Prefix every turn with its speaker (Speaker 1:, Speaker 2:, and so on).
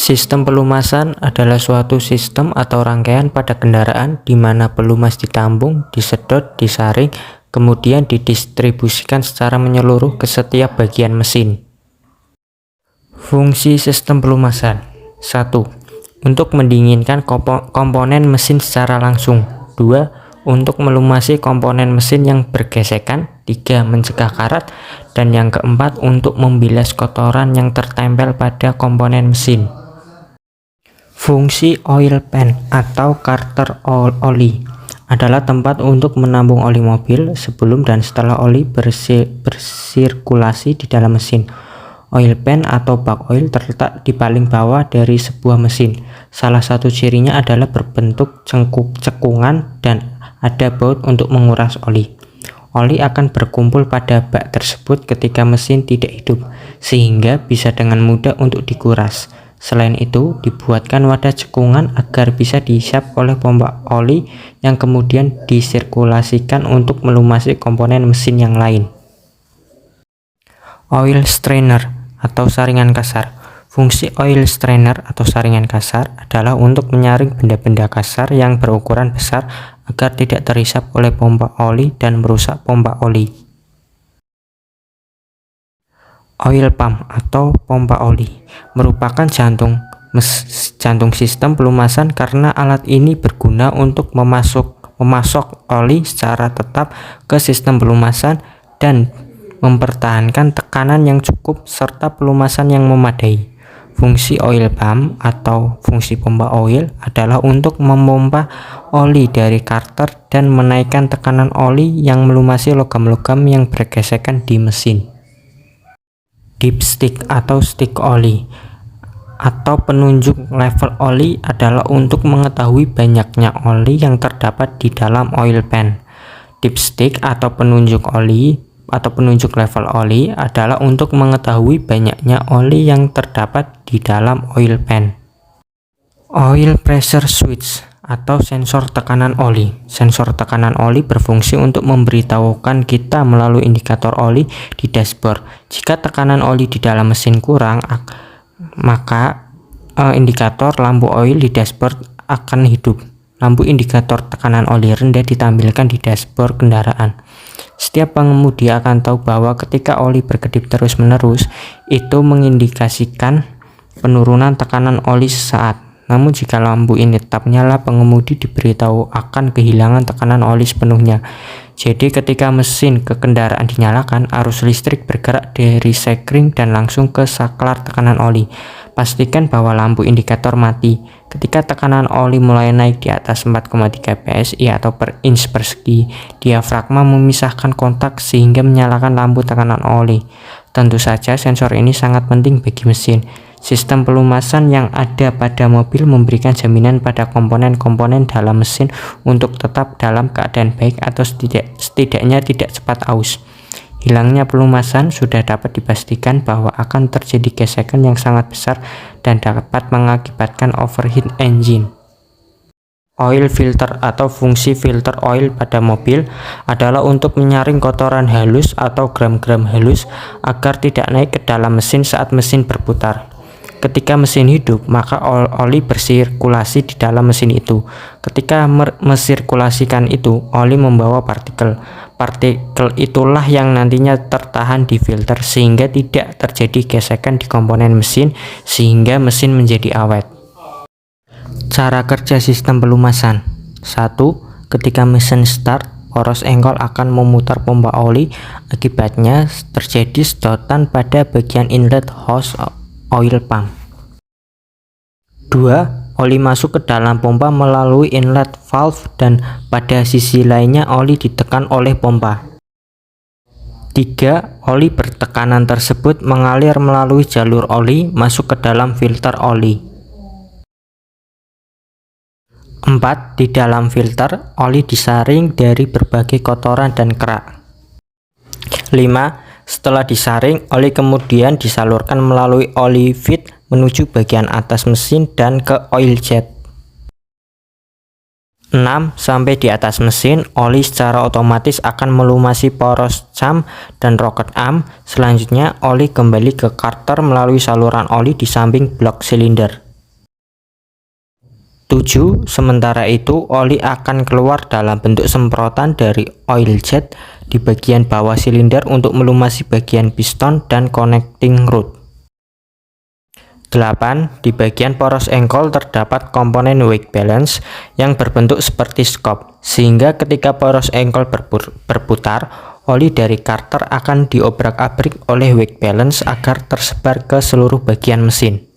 Speaker 1: Sistem pelumasan adalah suatu sistem atau rangkaian pada kendaraan di mana pelumas ditampung, disedot, disaring, kemudian didistribusikan secara menyeluruh ke setiap bagian mesin. Fungsi sistem pelumasan: 1. Untuk mendinginkan komponen mesin secara langsung. 2. Untuk melumasi komponen mesin yang bergesekan. 3. Mencegah karat. Dan yang keempat, untuk membilas kotoran yang tertempel pada komponen mesin. Fungsi oil pan atau karter oli adalah tempat untuk menampung oli mobil sebelum dan setelah oli bersirkulasi di dalam mesin. Oil pan atau bak oil terletak di paling bawah dari sebuah mesin. Salah satu cirinya adalah berbentuk cekungan dan ada baut untuk menguras oli. Oli akan berkumpul pada bak tersebut ketika mesin tidak hidup, sehingga bisa dengan mudah untuk dikuras. Selain itu, dibuatkan wadah cekungan agar bisa dihisap oleh pompa oli yang kemudian disirkulasikan untuk melumasi komponen mesin yang lain. Oil strainer atau saringan kasar. Fungsi oil strainer atau saringan kasar adalah untuk menyaring benda-benda kasar yang berukuran besar agar tidak terhisap oleh pompa oli dan merusak pompa oli. Oil pump atau pompa oli merupakan jantung sistem pelumasan karena alat ini berguna untuk memasok oli secara tetap ke sistem pelumasan dan mempertahankan tekanan yang cukup serta pelumasan yang memadai. Fungsi oil pump atau fungsi pompa oil adalah untuk memompa oli dari karter dan menaikkan tekanan oli yang melumasi logam-logam yang bergesekan di mesin. Dipstick atau stick oli atau penunjuk level oli adalah untuk mengetahui banyaknya oli yang terdapat di dalam oil pan. Dipstick atau penunjuk oli atau penunjuk level oli adalah untuk mengetahui banyaknya oli yang terdapat di dalam oil pan. Oil pressure switch atau sensor tekanan oli. Sensor tekanan oli berfungsi untuk memberitahukan kita melalui indikator oli di dashboard. Jika tekanan oli di dalam mesin kurang, maka indikator lampu oil di dashboard akan hidup. Lampu indikator tekanan oli rendah ditampilkan di dashboard kendaraan. Setiap pengemudi akan tahu bahwa ketika oli berkedip terus-menerus, itu mengindikasikan penurunan tekanan oli sesaat. Namun jika lampu ini tetap nyala, pengemudi diberitahu akan kehilangan tekanan oli sepenuhnya. Jadi ketika mesin kendaraan dinyalakan, arus listrik bergerak dari sekring dan langsung ke saklar tekanan oli. Pastikan bahwa lampu indikator mati. Ketika tekanan oli mulai naik di atas 4,3 psi atau per inch persegi, diafragma memisahkan kontak sehingga menyalakan lampu tekanan oli. Tentu saja sensor ini sangat penting bagi mesin. Sistem pelumasan yang ada pada mobil memberikan jaminan pada komponen-komponen dalam mesin untuk tetap dalam keadaan baik atau setidaknya tidak cepat aus. Hilangnya pelumasan sudah dapat dipastikan bahwa akan terjadi gesekan yang sangat besar dan dapat mengakibatkan overheat engine. Oil filter atau fungsi filter oil pada mobil adalah untuk menyaring kotoran halus atau gram-gram halus agar tidak naik ke dalam mesin saat mesin berputar. Ketika mesin hidup, maka oli bersirkulasi di dalam mesin itu. Ketika mensirkulasikan itu, oli membawa partikel. Partikel itulah yang nantinya tertahan di filter sehingga tidak terjadi gesekan di komponen mesin sehingga mesin menjadi awet. Cara kerja sistem pelumasan: 1. Ketika mesin start, poros engkol akan memutar pompa oli. Akibatnya terjadi sedotan pada bagian inlet hose oil pump. 2. Oli masuk ke dalam pompa melalui inlet valve dan pada sisi lainnya oli ditekan oleh pompa. 3. Oli bertekanan tersebut mengalir melalui jalur oli masuk ke dalam filter oli. 4. Di dalam filter, oli disaring dari berbagai kotoran dan kerak. 5. Setelah disaring, oli kemudian disalurkan melalui oli feed menuju bagian atas mesin dan ke oil jet. 6. Sampai di atas mesin, oli secara otomatis akan melumasi poros cam dan rocket arm. Selanjutnya, oli kembali ke karter melalui saluran oli di samping blok silinder. 7. Sementara itu, oli akan keluar dalam bentuk semprotan dari oil jet di bagian bawah silinder untuk melumasi bagian piston dan connecting rod. 8. Di bagian poros engkol terdapat komponen wake balance yang berbentuk seperti skop, sehingga ketika poros engkol berputar, oli dari karter akan diobrak-abrik oleh wake balance agar tersebar ke seluruh bagian mesin.